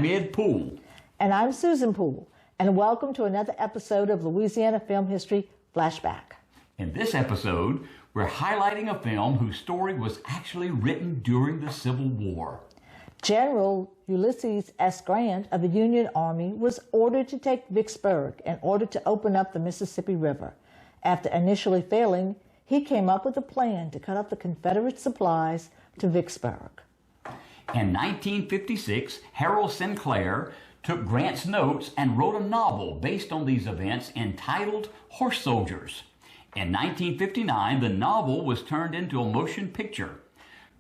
I'm Ed Poole. And I'm Susan Poole. And welcome to another episode of Louisiana Film History Flashback. In this episode, we're highlighting a film whose story was actually written during the Civil War. General Ulysses S. Grant of the Union Army was ordered to take Vicksburg in order to open up the Mississippi River. After initially failing, he came up with a plan to cut off the Confederate supplies to Vicksburg. In 1956, Harold Sinclair took Grant's notes and wrote a novel based on these events entitled Horse Soldiers. In 1959, the novel was turned into a motion picture.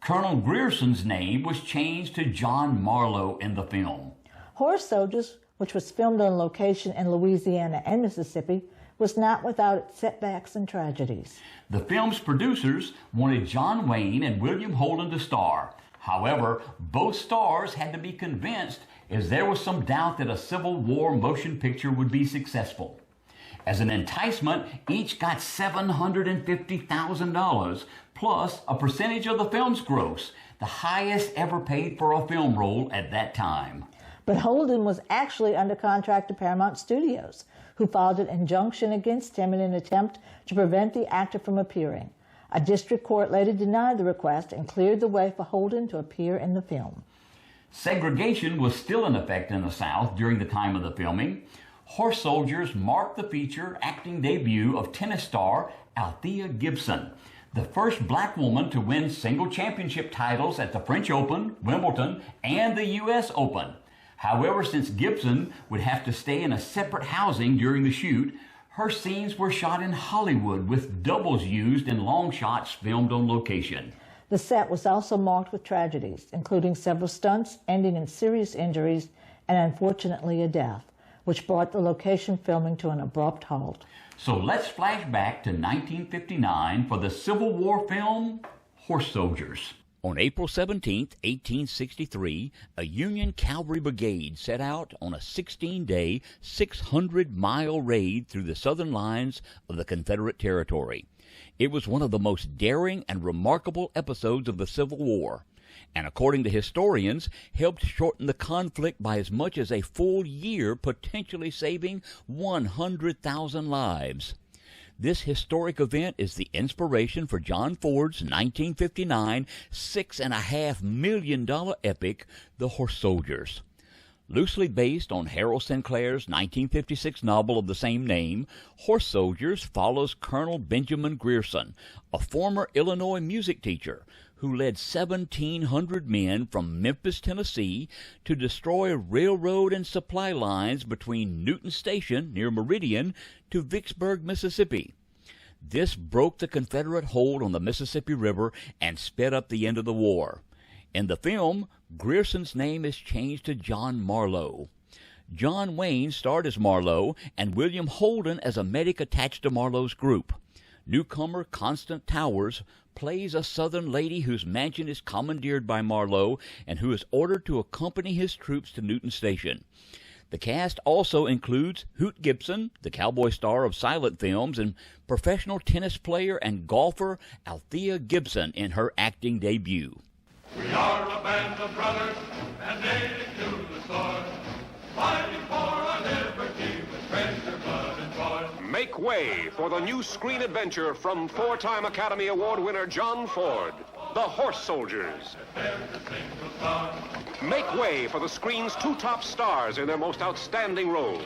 Colonel Grierson's name was changed to John Marlowe in the film. Horse Soldiers, which was filmed on location in Louisiana and Mississippi, was not without its setbacks and tragedies. The film's producers wanted John Wayne and William Holden to star. However, both stars had to be convinced as there was some doubt that a Civil War motion picture would be successful. As an enticement, each got $750,000 plus a percentage of the film's gross, the highest ever paid for a film role at that time. But Holden was actually under contract to Paramount Studios, who filed an injunction against him in an attempt to prevent the actor from appearing. A district court later denied the request and cleared the way for Holden to appear in the film. Segregation was still in effect in the South during the time of the filming. Horse Soldiers marked the feature acting debut of tennis star Althea Gibson, the first black woman to win single championship titles at the French Open, Wimbledon, and the U.S. Open. However, since Gibson would have to stay in a separate housing during the shoot, her scenes were shot in Hollywood with doubles used in long shots filmed on location. The set was also marked with tragedies, including several stunts ending in serious injuries and unfortunately a death, which brought the location filming to an abrupt halt. So let's flash back to 1959 for the Civil War film, Horse Soldiers. On April 17, 1863, a Union cavalry brigade set out on a 16-day, 600-mile raid through the southern lines of the Confederate territory. It was one of the most daring and remarkable episodes of the Civil War, and according to historians, helped shorten the conflict by as much as a full year, potentially saving 100,000 lives. This historic event is the inspiration for John Ford's 1959 $6.5 million epic, The Horse Soldiers. Loosely based on Harold Sinclair's 1956 novel of the same name, Horse Soldiers follows Colonel Benjamin Grierson, a former Illinois music teacher who led 1,700 men from Memphis, Tennessee, to destroy railroad and supply lines between Newton Station, near Meridian, to Vicksburg, Mississippi. This broke the Confederate hold on the Mississippi River and sped up the end of the war. In the film, Grierson's name is changed to John Marlowe. John Wayne starred as Marlowe and William Holden as a medic attached to Marlowe's group. Newcomer Constance Towers plays a Southern lady whose mansion is commandeered by Marlowe and who is ordered to accompany his troops to Newton Station. The cast also includes Hoot Gibson, the cowboy star of silent films, and professional tennis player and golfer Althea Gibson in her acting debut. We are a band of brothers and native to the sword, fighting for our liberty with treasure, blood, and toil. Make way for the new screen adventure from four-time Academy Award winner John Ford, The Horse Soldiers. Make way for the screen's two top stars in their most outstanding roles.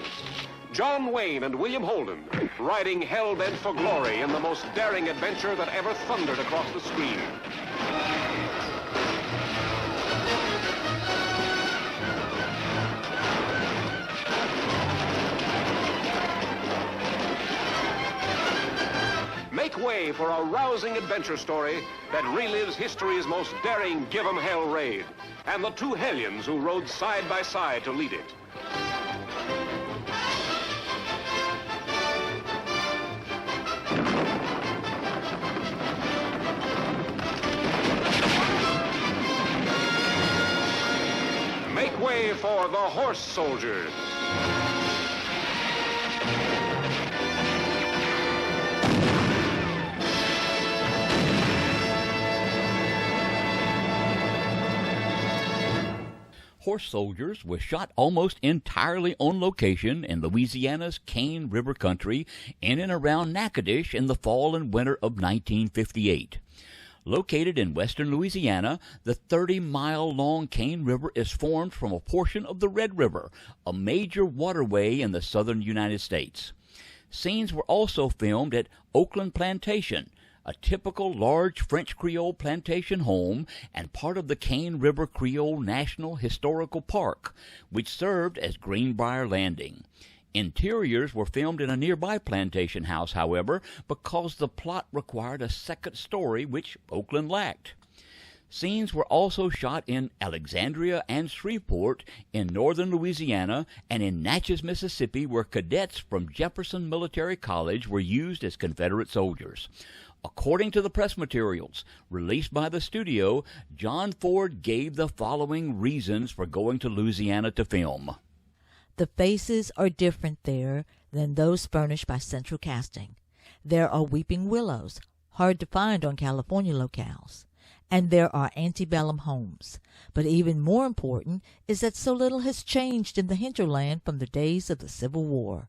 John Wayne and William Holden, riding hell-bent for glory in the most daring adventure that ever thundered across the screen. Make way for a rousing adventure story that relives history's most daring Give 'em Hell raid, and the two hellions who rode side by side to lead it. Make way for the Horse Soldiers. Horse Soldiers was shot almost entirely on location in Louisiana's Cane River country in and around Natchitoches in the fall and winter of 1958. Located in western Louisiana, the 30-mile-long Cane River is formed from a portion of the Red River, a major waterway in the southern United States. Scenes were also filmed at Oakland Plantation, a typical large French Creole plantation home and part of the Cane River Creole National Historical Park, which served as Greenbrier Landing. Interiors were filmed in a nearby plantation house, however, because the plot required a second story, which Oakland lacked. Scenes were also shot in Alexandria and Shreveport in northern Louisiana and in Natchez, Mississippi, where cadets from Jefferson Military College were used as Confederate soldiers. According to the press materials released by the studio, John Ford gave the following reasons for going to Louisiana to film. The faces are different there than those furnished by Central Casting. There are weeping willows, hard to find on California locales, and there are antebellum homes. But even more important is that so little has changed in the hinterland from the days of the Civil War.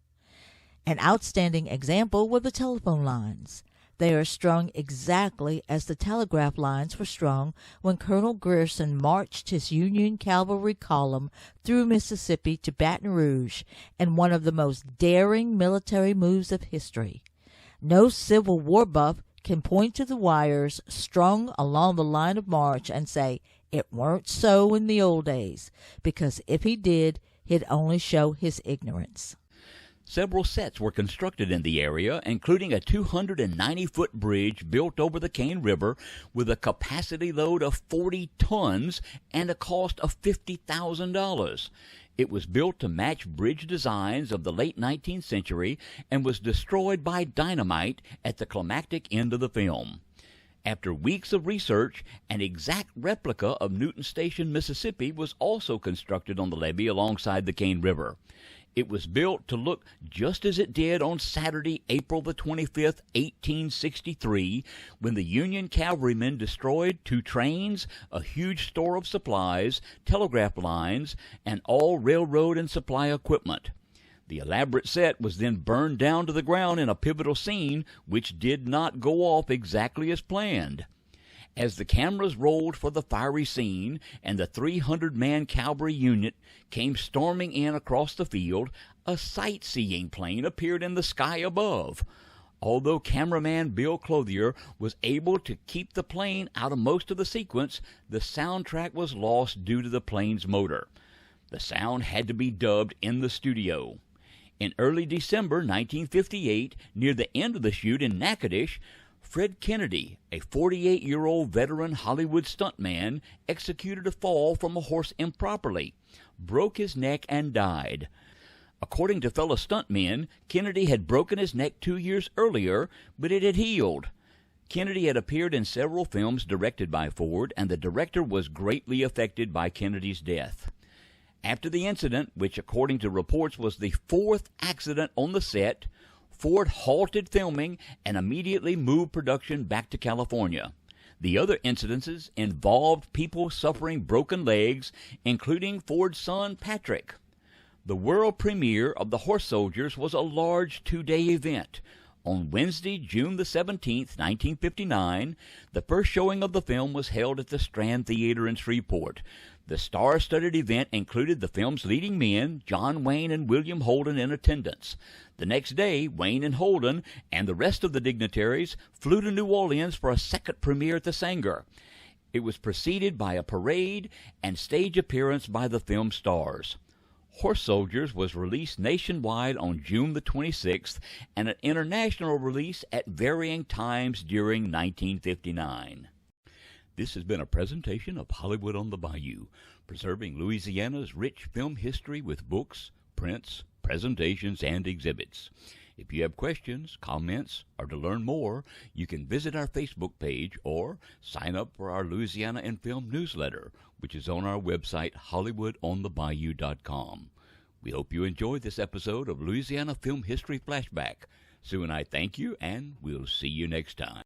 An outstanding example were the telephone lines. They are strung exactly as the telegraph lines were strung when Colonel Grierson marched his Union cavalry column through Mississippi to Baton Rouge in one of the most daring military moves of history. No Civil War buff can point to the wires strung along the line of march and say, "It weren't so in the old days," because if he did, he'd only show his ignorance. Several sets were constructed in the area, including a 290-foot bridge built over the Cane River with a capacity load of 40 tons and a cost of $50,000. It was built to match bridge designs of the late 19th century and was destroyed by dynamite at the climactic end of the film. After weeks of research, an exact replica of Newton Station, Mississippi was also constructed on the levee alongside the Cane River. It was built to look just as it did on Saturday, April the 25th, 1863, when the Union cavalrymen destroyed 2 trains, a huge store of supplies, telegraph lines, and all railroad and supply equipment. The elaborate set was then burned down to the ground in a pivotal scene, which did not go off exactly as planned. As the cameras rolled for the fiery scene and the 300-man cavalry unit came storming in across the field, a sightseeing plane appeared in the sky above. Although cameraman Bill Clothier was able to keep the plane out of most of the sequence, the soundtrack was lost due to the plane's motor. The sound had to be dubbed in the studio. In early December 1958, near the end of the shoot in Natchitoches, Fred Kennedy, a 48-year-old veteran Hollywood stuntman, executed a fall from a horse improperly, broke his neck, and died. According to fellow stuntmen, Kennedy had broken his neck 2 years earlier, but it had healed. Kennedy had appeared in several films directed by Ford, and the director was greatly affected by Kennedy's death. After the incident, which according to reports was the 4th accident on the set, Ford halted filming and immediately moved production back to California. The other incidences involved people suffering broken legs, including Ford's son Patrick. The world premiere of The Horse Soldiers was a large 2-day event. On Wednesday, June the 17th, 1959, the first showing of the film was held at the Strand Theater in Shreveport. The star-studded event included the film's leading men, John Wayne and William Holden, in attendance. The next day, Wayne and Holden and the rest of the dignitaries flew to New Orleans for a second premiere at the Sanger. It was preceded by a parade and stage appearance by the film stars. Horse Soldiers was released nationwide on June the 26th and an international release at varying times during 1959. This has been a presentation of Hollywood on the Bayou, preserving Louisiana's rich film history with books, prints, presentations, and exhibits. If you have questions, comments, or to learn more, you can visit our Facebook page or sign up for our Louisiana in Film newsletter, which is on our website, HollywoodOnTheBayou.com. We hope you enjoyed this episode of Louisiana Film History Flashback. Sue and I thank you, and we'll see you next time.